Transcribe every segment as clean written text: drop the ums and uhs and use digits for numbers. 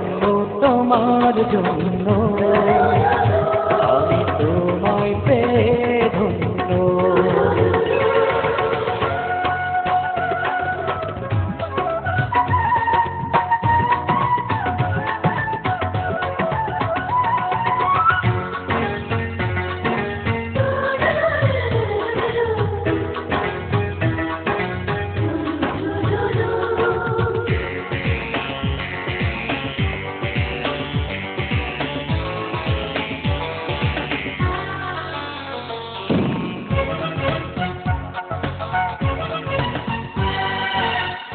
জন্ম তোমার জন্য, আমি তোমায় পেয়ে ধন্য।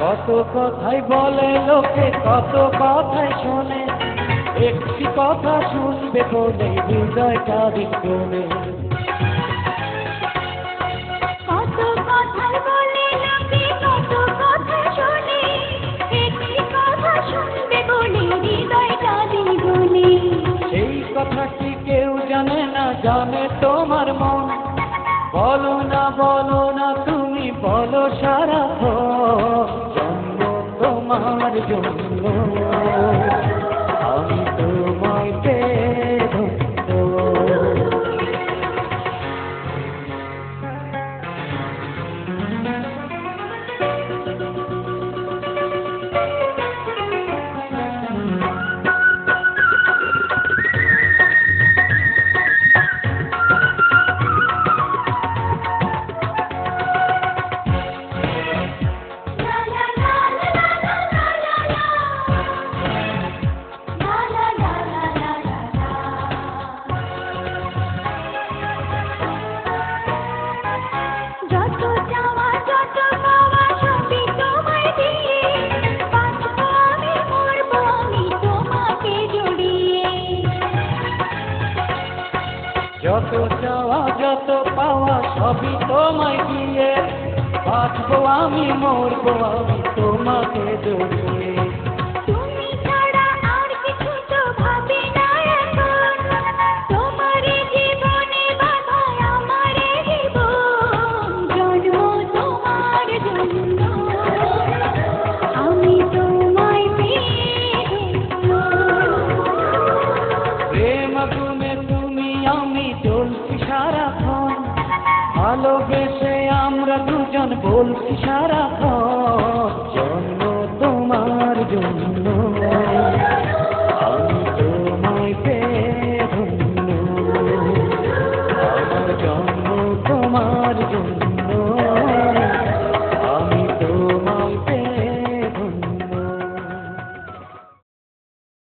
কত কথাই বলে লোকে, কত কথাই শোনে, একটি কথা শুনবে বলে হৃদয়টা বিকলে। কত কথাই বলে লোকে, কত কথা শোনে, একটি কথা শুনবে বলে হৃদয়টা দ্বিগুণে। সেই কথা কি কেউ জানে না, জানে তোমার মন। বলো না তুমি বলো সারাক্ষণ, জন্ম তোমার জন্য, আমি তোমায় পেয়ে ধন্য। যত চাওয়া যত পাওয়া সবই তোমায় দিয়ে, বাঁচবো আমি মরবো আমি তোমাকে জড়িয়ে। যত চাওয়া যত পাওয়া সবই তোমায় দিয়ে, বাঁচবো আমি মরবো আমি তোমাকে জড়িয়ে। তুমি ছাড়া আর কিছু তো ভাবি না এখন, তোমারই জীবনে বাঁধা আমার জীবন, জন্ম তোমার জন্য, আমি তোমায় পেয়ে ধন্য। প্রেম আগুনে তুমি আমি জ্বলছি সারাক্ষণ, ভালোবেসে আমরা দুজন বলছি সারাক্ষণ, জন্ম তোমার জন্য,